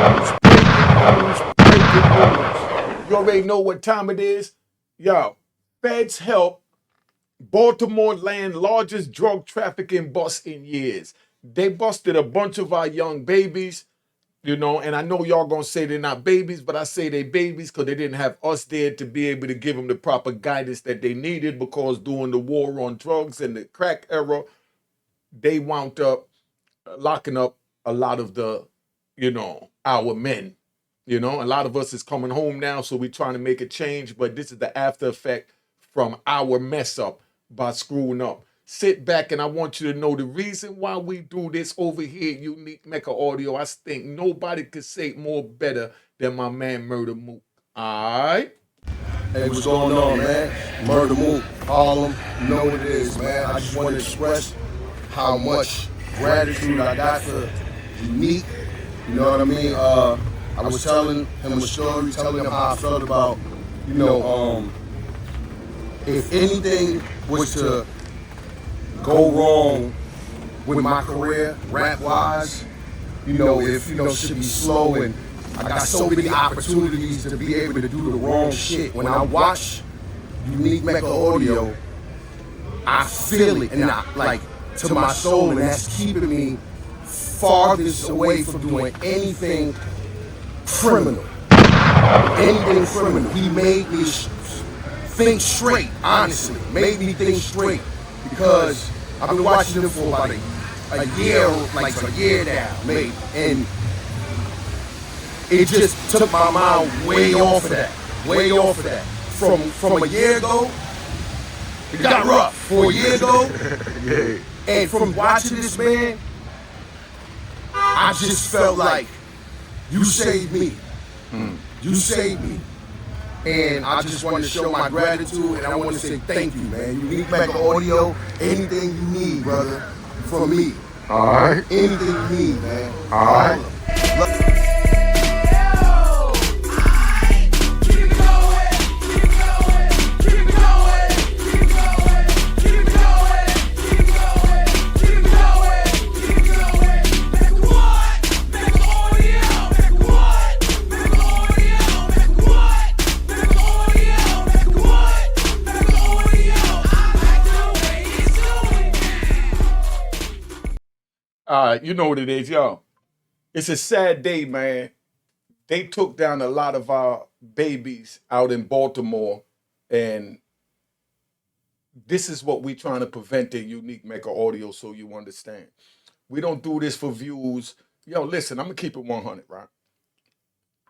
Breaking news. You already know what time it is. Yo, feds help Baltimore land largest drug trafficking bust in years. They busted a bunch of our young babies, and I know y'all gonna say they're not babies, but I say they babies because they didn't have us there to be able to give them the proper guidance that they needed, because during the war on drugs and the crack era, they wound up locking up a lot of our men. A lot of us is coming home now, so we're trying to make a change, but this is the after effect from our mess up by screwing up. Sit back, and I want you to know the reason why we do this over here at Unique Mecca Audio. I think nobody could say it more better than my man Murder Mook. All right? Hey, what's going on, man? Murder Mook, Harlem, you know what it is, man. I just want to express how much gratitude I got for Unique. You know what I mean? I was telling him a story, telling him how I felt about, if anything was to go wrong with my career, rap-wise, if, should be slow, and I got so many opportunities to be able to do the wrong shit. When I watch Unique Mecca Audio, I feel it, and to my soul, and that's keeping me farthest away from doing anything criminal. Anything criminal. He made me think straight, honestly. Made me think straight. Because I've been watching him for about a year now, mate. And it just took my mind way off of that. Way off of that. From a year ago, it got rough. For a year ago, yeah. And from watching this man, I just felt like, you saved me. You saved me. And I just want to show my gratitude, and I want to say thank you, man. Unique Mecca Audio, anything you need, brother, from me. All right. Anything you need, man. All right. You know what it is, y'all. It's a sad day, man. They took down a lot of our babies out in Baltimore, and this is what we're trying to prevent at Unique Mecca Audio, so you understand. We don't do this for views. Yo, listen, I'm going to keep it 100, right?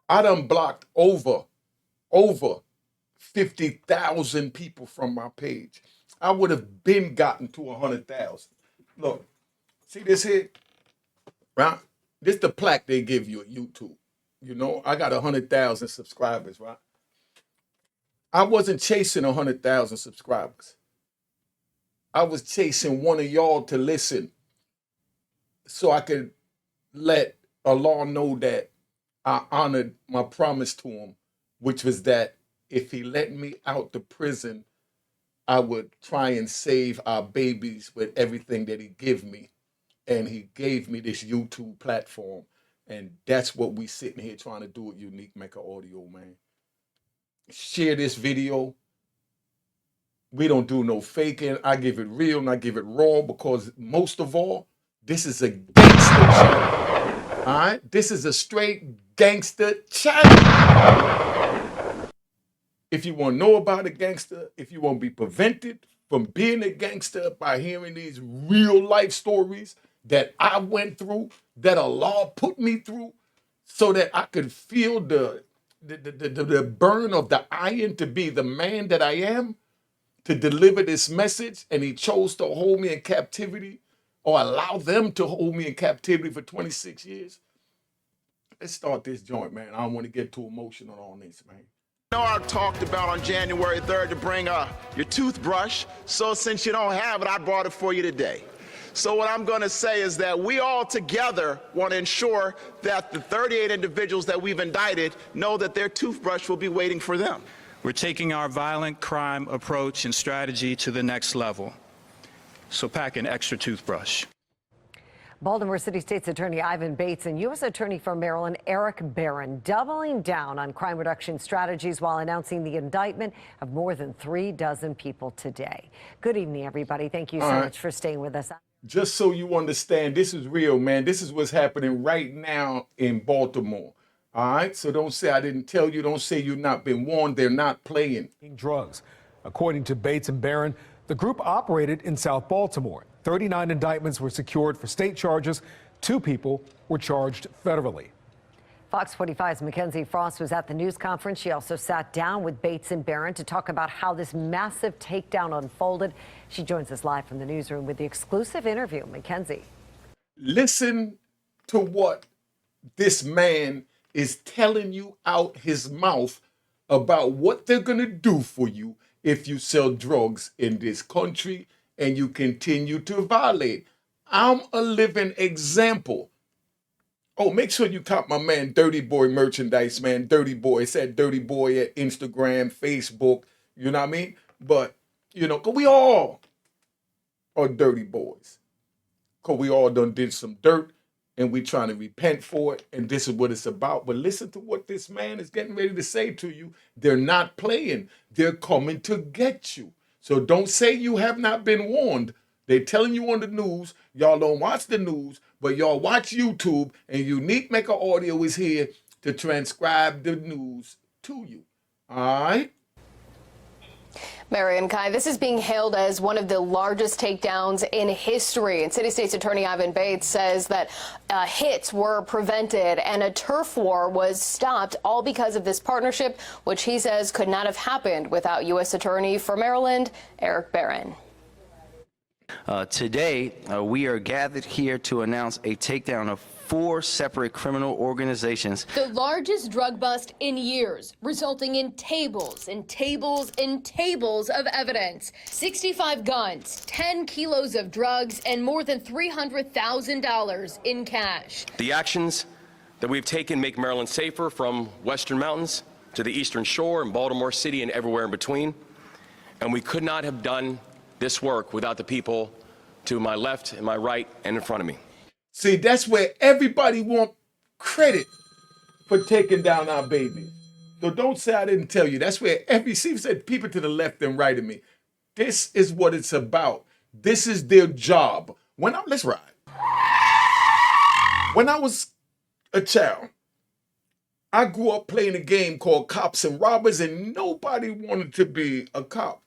I done blocked over 50,000 people from my page. I would have been gotten to 100,000. Look, see this here? Right? This the plaque they give you at YouTube. I got 100,000 subscribers, right? I wasn't chasing 100,000 subscribers. I was chasing one of y'all to listen so I could let Allah know that I honored my promise to him, which was that if he let me out the prison, I would try and save our babies with everything that he give me. And he gave me this YouTube platform. And that's what we sitting here trying to do at Unique Mecca Audio, man. Share this video. We don't do no faking. I give it real and I give it raw, because most of all, this is a gangster channel. All right? This is a straight gangster channel. If you want to know about a gangster, if you want to be prevented from being a gangster by hearing these real life stories that I went through, that Allah put me through, so that I could feel the burn of the iron to be the man that I am, to deliver this message, and he chose to hold me in captivity, or allow them to hold me in captivity for 26 years. Let's start this joint, man. I don't want to get too emotional on this, man. I talked about on January 3rd to bring your toothbrush, so since you don't have it, I brought it for you today. So what I'm going to say is that we all together want to ensure that the 38 individuals that we've indicted know that their toothbrush will be waiting for them. We're taking our violent crime approach and strategy to the next level. So pack an extra toothbrush. Baltimore City State's Attorney Ivan Bates and U.S. Attorney for Maryland Eric Barron doubling down on crime reduction strategies while announcing the indictment of more than 36 people today. Good evening, everybody. Thank you so much for staying with us. Just so you understand, this is real, man. This is what's happening right now in Baltimore. All right? So don't say I didn't tell you. Don't say you've not been warned. They're not playing. Drugs. According to Bates and Barron, the group operated in South Baltimore. 39 indictments were secured for state charges. 2 people were charged federally. Fox 45's Mackenzie Frost was at the news conference. She also sat down with Bates and Barron to talk about how this massive takedown unfolded. She joins us live from the newsroom with the exclusive interview. Mackenzie. Listen to what this man is telling you out his mouth about what they're going to do for you if you sell drugs in this country and you continue to violate. I'm a living example. Oh, make sure you cop my man Dirty Boy merchandise, man. Dirty Boy. It said Dirty Boy at Instagram, Facebook. You know what I mean? But, you know, because we all are dirty boys. Because we all done did some dirt and we trying to repent for it. And this is what it's about. But listen to what this man is getting ready to say to you. They're not playing. They're coming to get you. So don't say you have not been warned. They're telling you on the news. Y'all don't watch the news, but y'all watch YouTube, and Unique Mecca Audio is here to transcribe the news to you. All right? Mary and Kai, this is being hailed as one of the largest takedowns in history. And City State's Attorney Ivan Bates says that hits were prevented and a turf war was stopped, all because of this partnership, which he says could not have happened without U.S. Attorney for Maryland Eric Barron. Today, we are gathered here to announce a takedown of 4 separate criminal organizations. The largest drug bust in years, resulting in tables and tables and tables of evidence. 65 guns, 10 kilos of drugs, and more than $300,000 in cash. The actions that we've taken make Maryland safer, from Western Mountains to the Eastern Shore and Baltimore City and everywhere in between. And we could not have done this work without the people to my left and my right and in front of me. See, that's where everybody want credit for taking down our babies. So don't say I didn't tell you. That's where said people to the left and right of me. This is what it's about. This is their job. Let's ride. When I was a child, I grew up playing a game called Cops and Robbers, and nobody wanted to be a cop.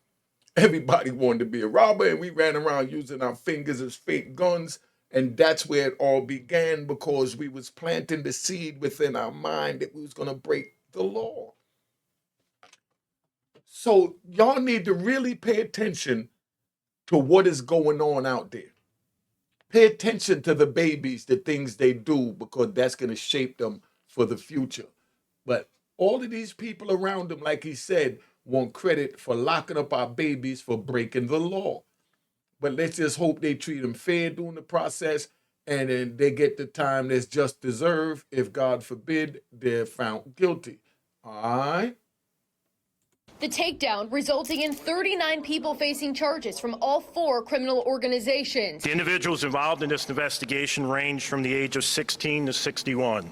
Everybody wanted to be a robber, and we ran around using our fingers as fake guns. And that's where it all began, because we was planting the seed within our mind that we was going to break the law. So y'all need to really pay attention to what is going on out there. Pay attention to the babies, the things they do, because that's going to shape them for the future. But all of these people around them, like he said, want credit for locking up our babies for breaking the law. But let's just hope they treat them fair during the process, and then they get the time that's just deserved if, God forbid, they're found guilty. All right? The takedown resulting in 39 people facing charges from all 4 criminal organizations. The individuals involved in this investigation range from the age of 16 to 61.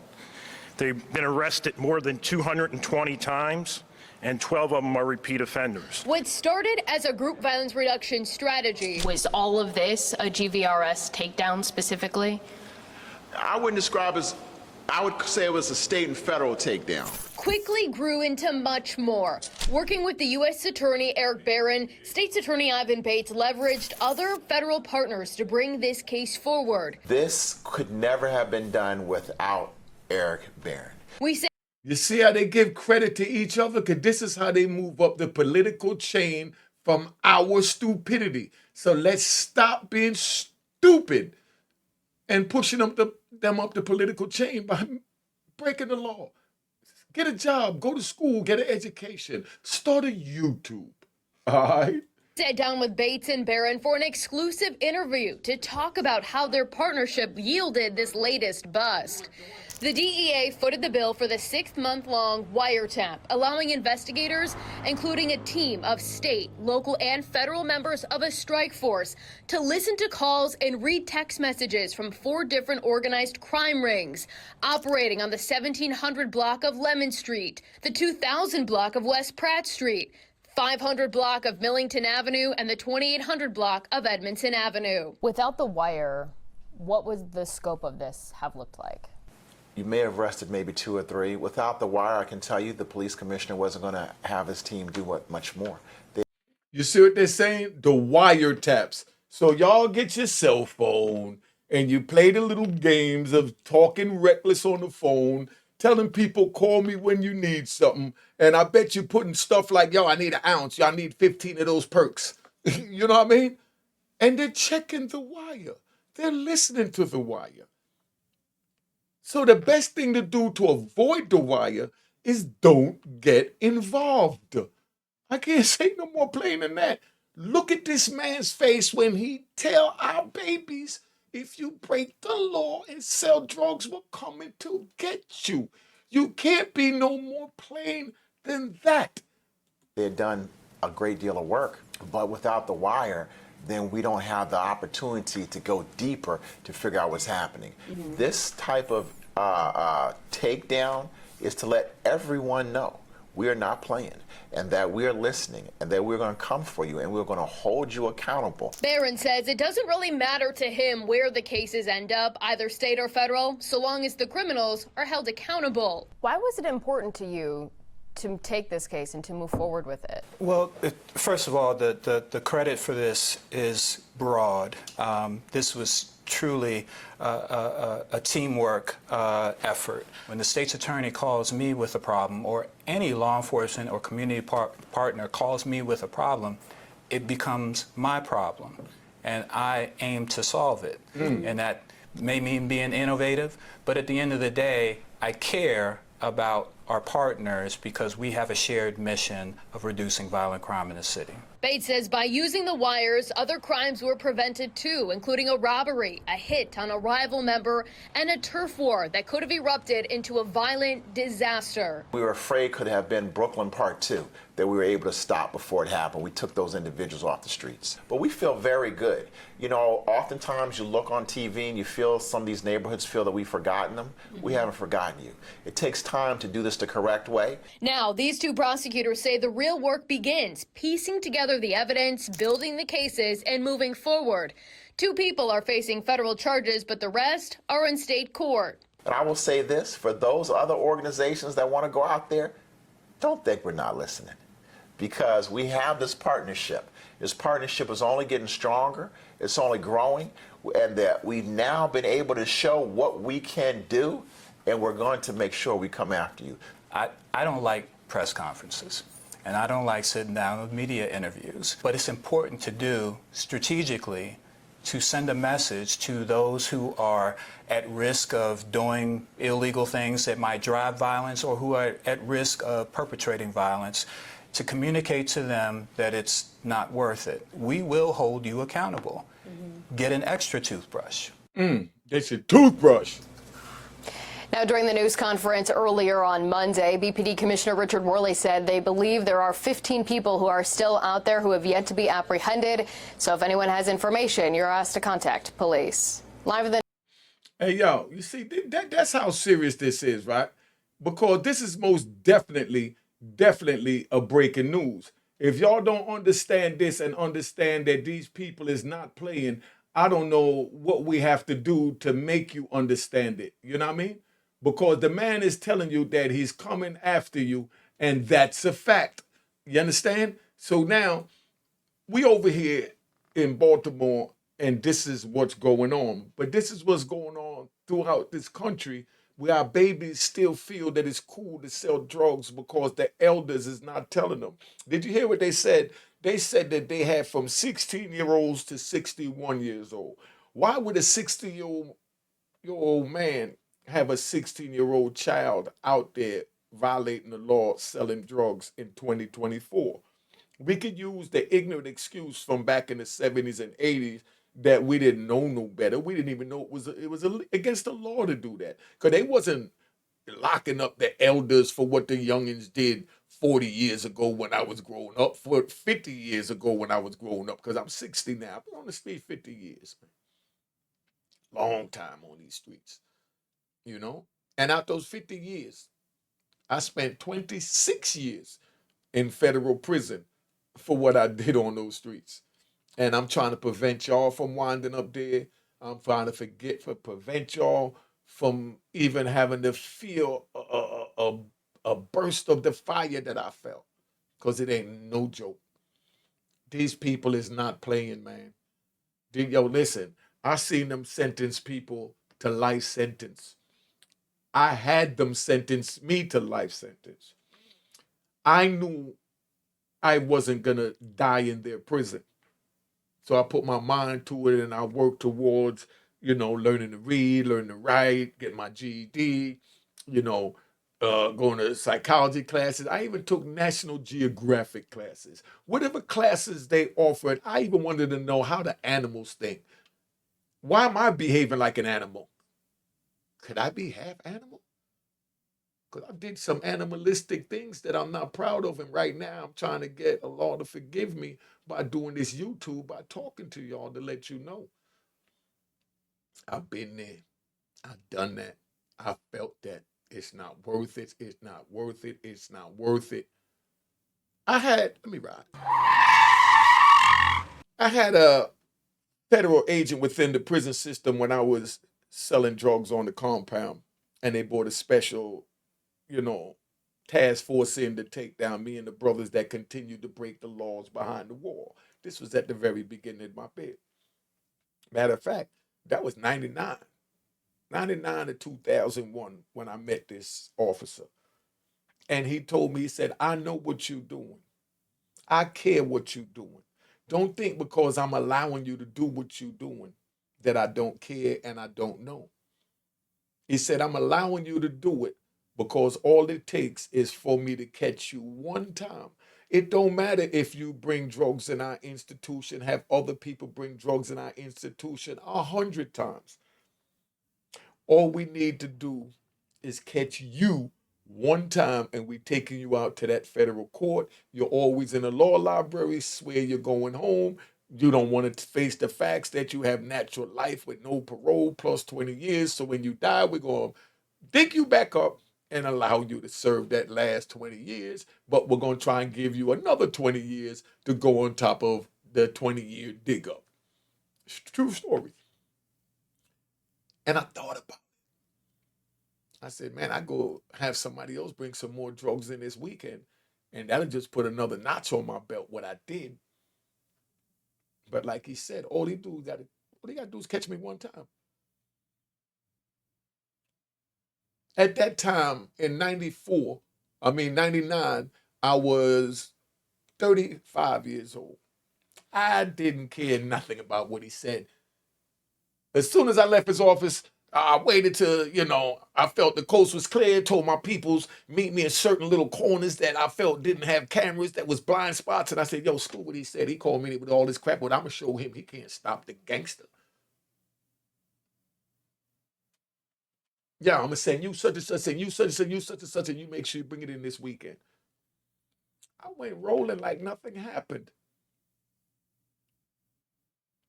They've been arrested more than 220 times, and 12 of them are repeat offenders. What started as a group violence reduction strategy. Was all of this a GVRS takedown specifically? I wouldn't describe as, I would say it was a state and federal takedown. Quickly grew into much more. Working with the U.S. Attorney Eric Barron, State's Attorney Ivan Bates leveraged other federal partners to bring this case forward. This could never have been done without Eric Barron. We say You see how they give credit to each other? Because this is how they move up the political chain from our stupidity. So let's stop being stupid and pushing them up the political chain by breaking the law. Get a job, go to school, get an education, start a YouTube. All right? Sat down with Bates and Barron for an exclusive interview to talk about how their partnership yielded this latest bust. The DEA footed the bill for the 6-month-long wiretap, allowing investigators, including a team of state, local, and federal members of a strike force, to listen to calls and read text messages from 4 different organized crime rings operating on the 1700 block of Lemon Street, the 2000 block of West Pratt Street, 500 block of Millington Avenue, and the 2800 block of Edmondson Avenue. Without the wire, what would the scope of this have looked like? You may have arrested maybe 2 or 3. Without the wire, I can tell you the police commissioner wasn't going to have his team do much more. You see what they're saying? The wiretaps. So y'all get your cell phone and you play the little games of talking reckless on the phone, telling people call me when you need something. And I bet you putting stuff like, yo, I need an ounce. Y'all need 15 of those perks. You know what I mean? And they're checking the wire. They're listening to the wire. So the best thing to do to avoid the wire is don't get involved. I can't say no more plain than that. Look at this man's face when he tell our babies, if you break the law and sell drugs, we're coming to get you. You can't be no more plain than that. They had done a great deal of work, but without the wire, then we don't have the opportunity to go deeper to figure out what's happening. This type of takedown is to let everyone know we are not playing and that we are listening and that we're going to come for you and we're going to hold you accountable. Barron says it doesn't really matter to him where the cases end up, either state or federal, so long as the criminals are held accountable. Why was it important to you to take this case and to move forward with it? Well, first of all, the credit for this is broad. This was truly a teamwork effort. When the state's attorney calls me with a problem, or any law enforcement or community partner calls me with a problem, it becomes my problem, and I aim to solve it. And that may mean being innovative, but at the end of the day, I care about our partners because we have a shared mission of reducing violent crime in the city. Bates says by using the wires, other crimes were prevented too, including a robbery, a hit on a rival member, and a turf war that could have erupted into a violent disaster. We were afraid could have been Brooklyn Part 2 that we were able to stop before it happened. We took those individuals off the streets. But we feel very good. You know, oftentimes you look on TV and you feel some of these neighborhoods feel that we've forgotten them. We haven't forgotten you. It takes time to do this the correct way. Now, these 2 prosecutors say the real work begins, piecing together the evidence, building the cases, and moving forward. 2 people are facing federal charges, but the rest are in state court. And I will say this, for those other organizations that want to go out there, don't think we're not listening. Because we have this partnership. This partnership is only getting stronger. It's only growing. And that we've now been able to show what we can do. And we're going to make sure we come after you. I don't like press conferences, and I don't like sitting down with media interviews. But it's important to do strategically to send a message to those who are at risk of doing illegal things that might drive violence or who are at risk of perpetrating violence, to communicate to them that it's not worth it. We will hold you accountable. Get an extra toothbrush. Get your toothbrush. Now, during the news conference earlier on Monday, BPD Commissioner Richard Worley said they believe there are 15 people who are still out there who have yet to be apprehended. So if anyone has information, you're asked to contact police. Live with the... Hey, yo, you see, that's how serious this is, right? Because this is most definitely a breaking news. If y'all don't understand this and understand that these people is not playing, I don't know what we have to do to make you understand it. You know what I mean? Because the man is telling you that he's coming after you, and that's a fact. You understand? So now, we over here in Baltimore, and this is what's going on. But this is what's going on throughout this country, where our babies still feel that it's cool to sell drugs because the elders is not telling them. Did you hear what they said? They said that they had from 16-year-olds to 61 years old. Why would a 60-year-old man have a 16-year-old child out there violating the law, selling drugs in 2024? We could use the ignorant excuse from back in the 70s and 80s that we didn't know no better. We didn't even know it was against the law to do that. Because they wasn't locking up the elders for what the youngins did 40 years ago when I was growing up, for 50 years ago when I was growing up, because I'm 60 now. I've been on the street 50 years. Long time on these streets, you know? And out those 50 years, I spent 26 years in federal prison for what I did on those streets. And I'm trying to prevent y'all from winding up there. I'm trying to prevent y'all from even having to feel a burst of the fire that I felt. Because it ain't no joke. These people is not playing, man. Yo, listen, I seen them sentence people to life sentence. I had them sentence me to life sentence. I knew I wasn't gonna die in their prison. So I put my mind to it and I worked towards, learning to read, learning to write, getting my GED, going to psychology classes. I even took National Geographic classes. Whatever classes they offered, I even wanted to know how the animals think. Why am I behaving like an animal? Could I be half animal? Because I did some animalistic things that I'm not proud of. And right now I'm trying to get Allah to forgive me by doing this YouTube, by talking to y'all to let you know. I've been there. I've done that. I felt that. It's not worth it. It's not worth it. It's not worth it. Let me ride. I had a federal agent within the prison system when I was selling drugs on the compound. And they brought a special, you know, task force in to take down me and the brothers that continued to break the laws behind the wall. This was at the very beginning of my bid. Matter of fact, that was 99. 99 to 2001 when I met this officer. And he told me, he said, I know what you're doing. I care what you're doing. Don't think because I'm allowing you to do what you're doing that I don't care and I don't know. He said, I'm allowing you to do it because all it takes is for me to catch you one time. It don't matter if you bring drugs in our institution, have other people bring drugs in our institution 100 times. All we need to do is catch you one time and we taking you out to that federal court. You're always in a law library, swear you're going home. You don't want to face the facts that you have natural life with no parole plus 20 years. So when you die, we're going to dig you back up and allow you to serve that last 20 years. But we're going to try and give you another 20 years to go on top of the 20-year dig up. It's a true story. And I thought about I said, man, I go have somebody else bring some more drugs in this weekend, and that'll just put another notch on my belt. What I did, but like he said, all he gotta do is catch me one time. At that time in '99, I was 35 years old. I didn't care nothing about what he said. As soon as I left his office, I waited till, I felt the coast was clear, told my peoples, meet me in certain little corners that I felt didn't have cameras, that was blind spots. And I said, yo, screw what he said. He called me with all this crap, but I'm going to show him he can't stop the gangster. Yeah, I'm going to send you such and such, and you such and such, you such and such, and you make sure you bring it in this weekend. I went rolling like nothing happened.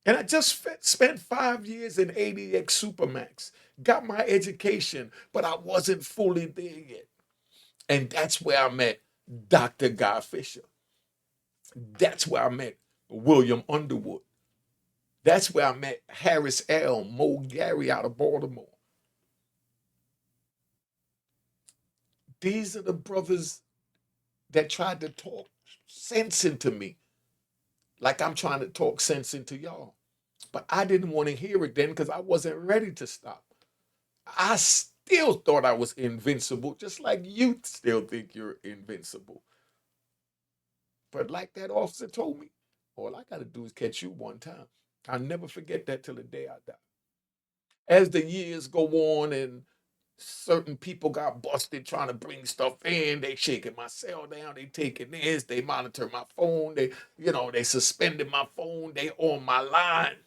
And I just spent 5 years in ADX Supermax, got my education, but I wasn't fully there yet. And that's where I met Dr. Guy Fisher. That's where I met William Underwood. That's where I met Harris L. Mo Gary out of Baltimore. These are the brothers that tried to talk sense into me, like I'm trying to talk sense into y'all. But I didn't want to hear it then because I wasn't ready to stop. I still thought I was invincible, just like you still think you're invincible. But like that officer told me, all I got to do is catch you one time. I'll never forget that till the day I die. As the years go on and certain people got busted trying to bring stuff in. They shaking my cell down. They taking this. They monitor my phone. They suspended my phone. They on my line.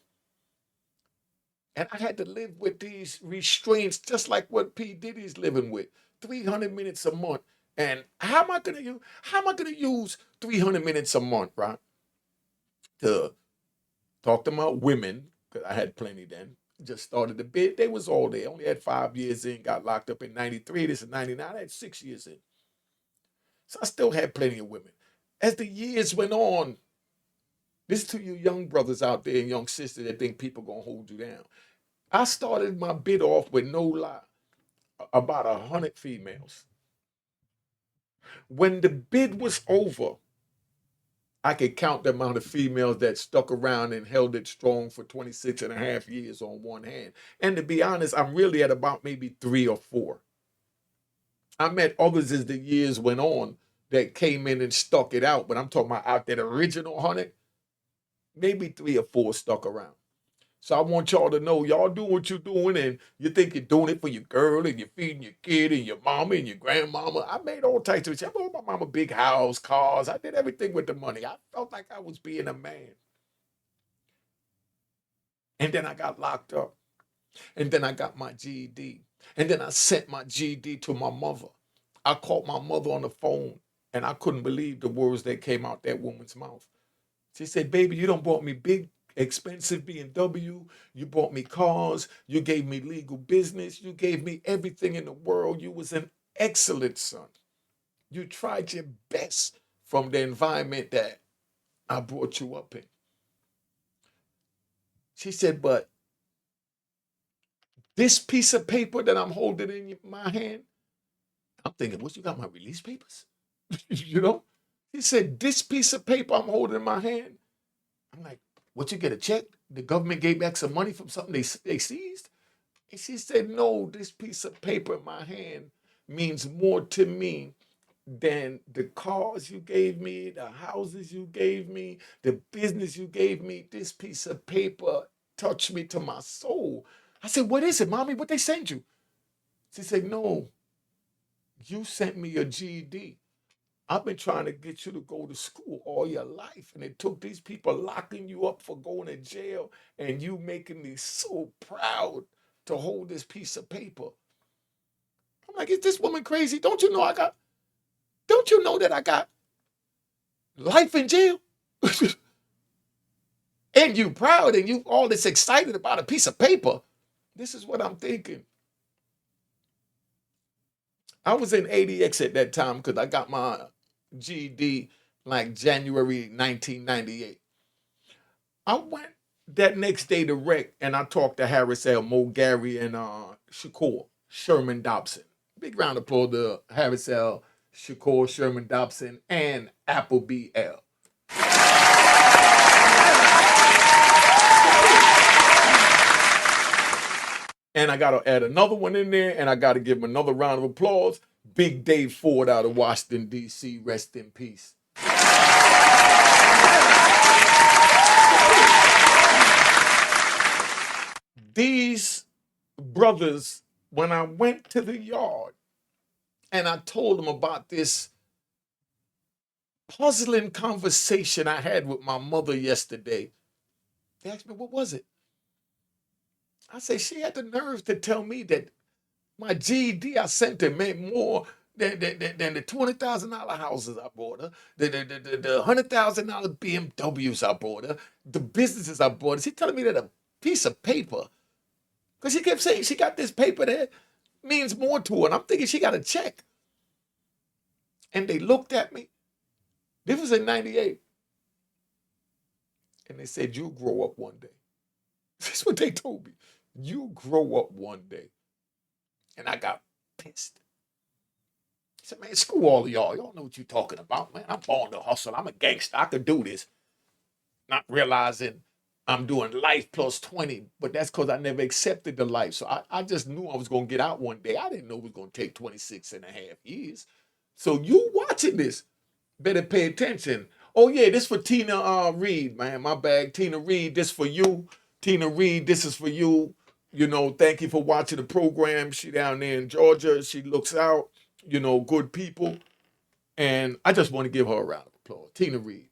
And I had to live with these restraints just like what P. Diddy's living with. 300 minutes a month. And how am I gonna use 300 minutes a month, right? To talk to my women, because I had plenty then. Just started the bid. They was all there. Only had 5 years in, got locked up in 93. This is 99. I had 6 years in. So I still had plenty of women. As the years went on, this to you young brothers out there and young sisters that think people gonna hold you down. I started my bid off with no lie, about 100 females. When the bid was over, I could count the amount of females that stuck around and held it strong for 26 and a half years on one hand. And to be honest, I'm really at about maybe 3 or 4. I met others as the years went on that came in and stuck it out, but I'm talking about out that original 100, maybe 3 or 4 stuck around. So I want y'all to know, y'all do what you're doing, and you think you're doing it for your girl, and you're feeding your kid, and your mama, and your grandmama. I made all types of shit. I bought my mama big house, cars. I did everything with the money. I felt like I was being a man. And then I got locked up. And then I got my GED. And then I sent my GED to my mother. I called my mother on the phone, and I couldn't believe the words that came out that woman's mouth. She said, baby, you done bought me big, expensive BMW. You bought me cars. You gave me legal business. You gave me everything in the world. You was an excellent son. You tried your best from the environment that I brought you up in. She said, but this piece of paper that I'm holding in my hand, I'm thinking, what, you got my release papers? You know? He said, this piece of paper I'm holding in my hand. I'm like, what, you get a check? The government gave back some money from something they seized? And she said, no, this piece of paper in my hand means more to me than the cars you gave me, the houses you gave me, the business you gave me. This piece of paper touched me to my soul. I said, what is it, mommy? What they send you? She said, no, you sent me a GED. I've been trying to get you to go to school all your life, and it took these people locking you up for going to jail, and you making me so proud to hold this piece of paper. I'm like, is this woman crazy? Don't you know that I got life in jail? And you proud, and you all this excited about a piece of paper. This is what I'm thinking. I was in ADX at that time because I got my GED like January 1998. I went that next day to rec, and I talked to Harris L., Mo Gary, and Shakur Sherman Dobson. Big round of applause to Harris L., Shakur Sherman Dobson, and Appleby L. And I got to add another one in there, and I got to give him another round of applause. Big Dave Ford out of Washington, D.C., rest in peace. These brothers, when I went to the yard and I told them about this puzzling conversation I had with my mother yesterday, they asked me, what was it? I said, she had the nerve to tell me that my GED I sent her meant more than the $20,000 houses I bought her, the $100,000 BMWs I bought her, the businesses I bought her. She telling me that a piece of paper, because she kept saying she got this paper that means more to her. And I'm thinking she got a check. And they looked at me. This was in 98. And they said, you'll grow up one day. That's what they told me. You'll grow up one day. And I got pissed. I said, man, screw all of y'all. Y'all know what you're talking about, man. I'm born to hustle. I'm a gangster. I could do this. Not realizing I'm doing life plus 20, but that's because I never accepted the life. So I just knew I was going to get out one day. I didn't know it was going to take 26 and a half years. So you watching this, better pay attention. Oh, yeah, this for Tina Reed, man. My bag, Tina Reed, this for you. Tina Reed, this is for you. Thank you for watching the program. She down there in Georgia. She looks out, good people. And I just want to give her a round of applause. Tina Reed.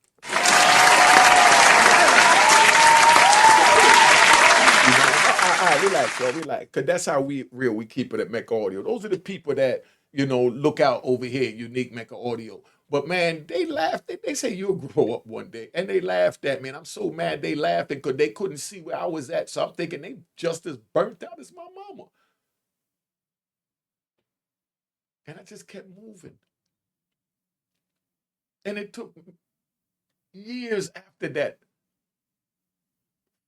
Relax, y'all, relax. Because that's how we keep it at Mecca Audio. Those are the people that, look out over here, Unique Mecca Audio. But man, they laughed. They say you'll grow up one day. And they laughed at me. And I'm so mad they laughing because they couldn't see where I was at. So I'm thinking they just as burnt out as my mama. And I just kept moving. And it took years after that,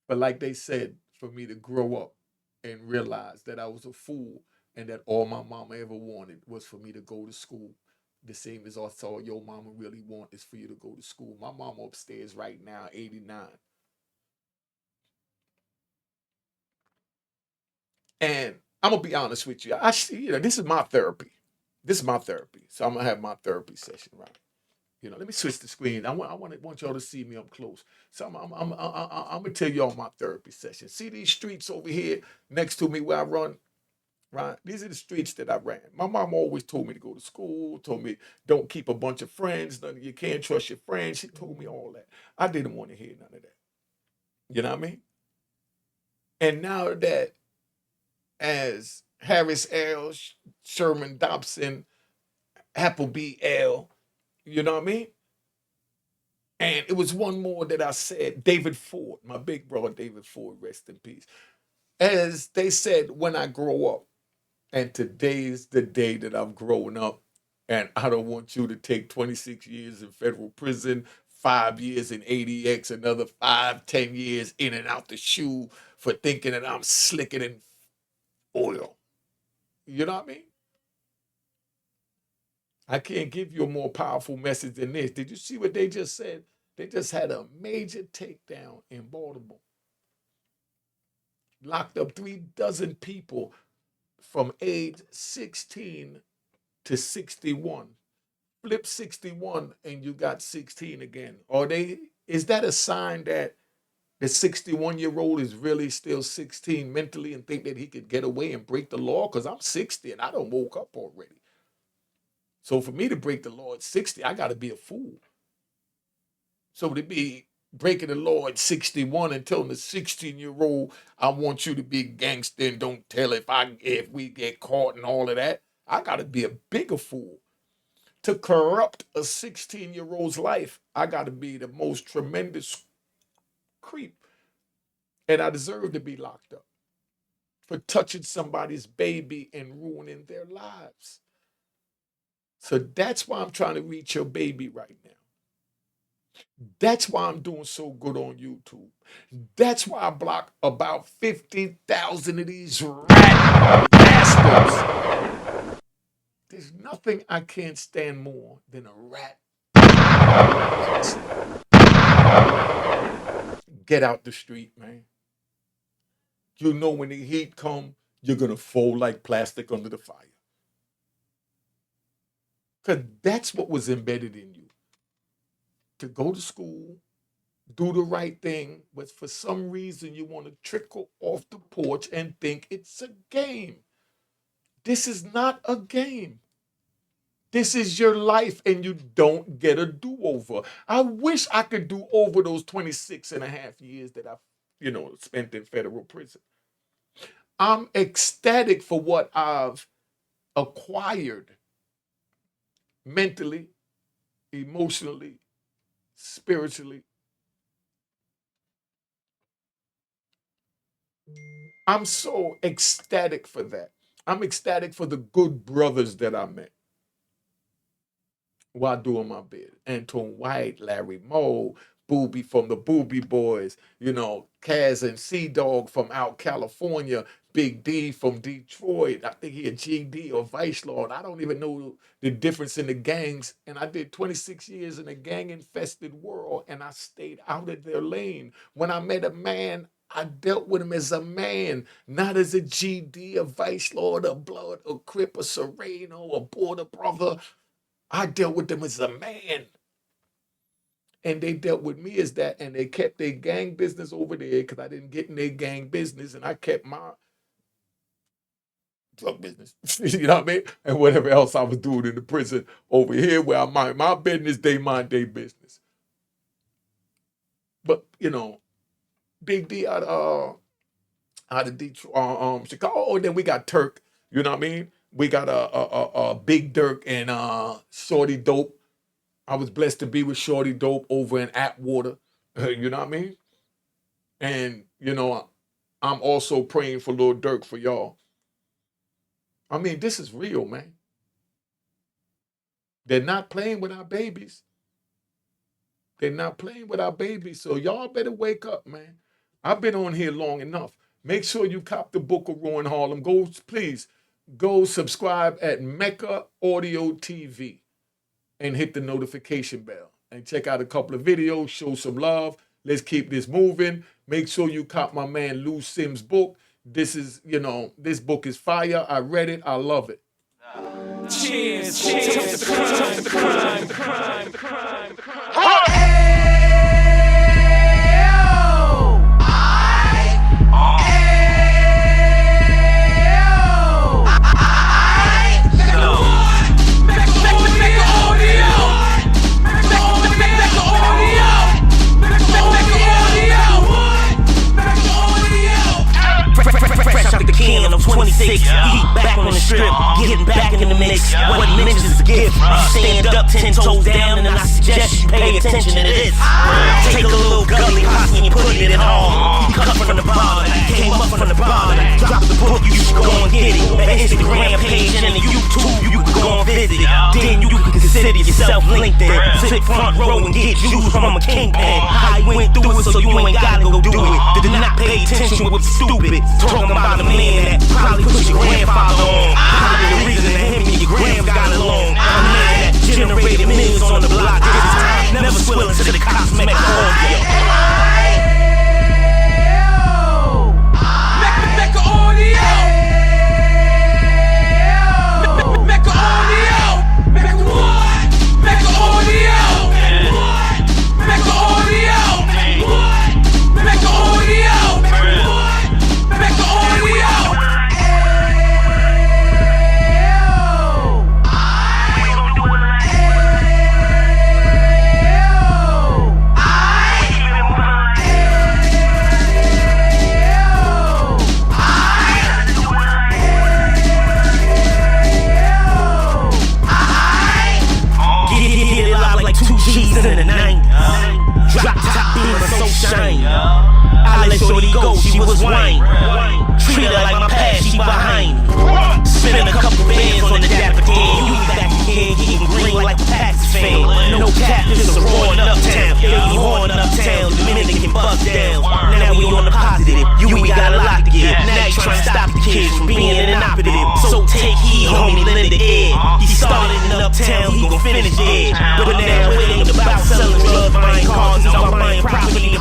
but like they said, for me to grow up and realize that I was a fool and that all my mama ever wanted was for me to go to school. The same as I saw your mama really want is for you to go to school. My mama upstairs right now, 89. And I'm gonna be honest with you. This is my therapy. This is my therapy. So I'm gonna have my therapy session, right? Let me switch the screen. I want y'all to see me up close. So I'm gonna tell y'all my therapy session. See these streets over here next to me where I run, right? These are the streets that I ran. My mom always told me to go to school, told me don't keep a bunch of friends, you can't trust your friends. She told me all that. I didn't want to hear none of that. You know what I mean? And now that as Harris L, Sherman Dobson, Appleby L, you know what I mean? And it was one more that I said, David Ford, my big brother David Ford, rest in peace. As they said, when I grow up, and today's the day that I've grown up, and I don't want you to take 26 years in federal prison, 5 years in ADX, another 5, 10 years in and out the shoe for thinking that I'm slicker than oil. You know what I mean? I can't give you a more powerful message than this. Did you see what they just said? They just had a major takedown in Baltimore. Locked up 36 people from age 16 to 61. Flip 61 and you got 16 again. Is that a sign that the 61-year-old is really still 16 mentally and think that he could get away and break the law? Because I'm 60 and I don't woke up already. So for me to break the law at 60, I got to be a fool. So to be breaking the law at 61 and telling the 16-year-old, I want you to be gangster and don't tell if we get caught and all of that, I got to be a bigger fool. To corrupt a 16-year-old's life, I got to be the most tremendous creep. And I deserve to be locked up for touching somebody's baby and ruining their lives. So that's why I'm trying to reach your baby right now. That's why I'm doing so good on YouTube. That's why I block about 50,000 of these rat bastards. There's nothing I can't stand more than a rat. Get out the street, man. You know when the heat come, you're going to fold like plastic under the fire. Because that's what was embedded in you. To go to school, do the right thing, but for some reason you want to trickle off the porch and think it's a game. This is not a game. This is your life and you don't get a do-over. I wish I could do over those 26 and a half years that I've, spent in federal prison. I'm ecstatic for what I've acquired mentally, emotionally, spiritually. I'm so ecstatic for that. I'm ecstatic for the good brothers that I met while doing my bid. Antoine White, Larry Moe, Booby from the Booby Boys, Kaz and C-Dog from out California, Big D from Detroit. I think he a GD or Vice Lord. I don't even know the difference in the gangs. And I did 26 years in a gang-infested world, and I stayed out of their lane. When I met a man, I dealt with him as a man, not as a GD, a Vice Lord, a Blood, a Crip, a Sereno, a Border Brother. I dealt with them as a man. And they dealt with me as that, and they kept their gang business over there because I didn't get in their gang business, and I kept drug business. You know what I mean? And whatever else I was doing in the prison over here where I mind my business, they mind their business. But, you know, Big D out of Detroit, Chicago. Oh, then we got Turk, you know what I mean? We got a Big Dirk and Shorty Dope. I was blessed to be with Shorty Dope over in Atwater, you know what I mean? And, you know, I'm also praying for Lil Durk for y'all. I mean, this is real, man. They're not playing with our babies. They're not playing with our babies. So y'all better wake up, man. I've been on here long enough. Make sure you cop the book of Roy and Harlem. Please go subscribe at Mecca Audio TV and hit the notification bell. And check out a couple of videos, show some love. Let's keep this moving. Make sure you cop my man Lou Sims' book. This is, you know, this book is fire. I read it. I love it. Cheers, cheers, the crime. I'm 26, back on the strip, getting back in the mix. What minutes is a gift? Stand up 10 toes down, and I suggest you pay attention to this. Take a little gully posse and put it in home. You cut from the bottom, came up from the bottom. Drop the book, you should go and get it. An Instagram page and a YouTube, you can go and visit. Then you can consider yourself linked in. Sit front row and get juice from a kingpin. I went through it, so you ain't gotta go do it. Did not pay attention with stupid. Talking about a man that probably put your grandfather on. Probably the reason that him and your gram got along. A man that generated millions on the block. This is time, never swill into the cops, Mecca audio. Mecca audio. Mecca audio. Mecca what? Mecca audio. Mecca audio. Mecca audio. Mecca audio. In the 90s, drop top beam so shiny. I let shorty go, she was wine. Treat her like my past, she behind me. Spinning a couple bands on the dapper Dan. You back again, getting green like a Pax's fan. No cap, this is a roaring uptown. Baby horn uptown, Dominican bust down. Now we on the positive, you ain't got a lot to give. Now you trying to stop the kids from being an operative. So take heed, homie, lend the air. He started in uptown, he gon' finish there. But now it ain't about selling drugs, buying cars, it's about buying property.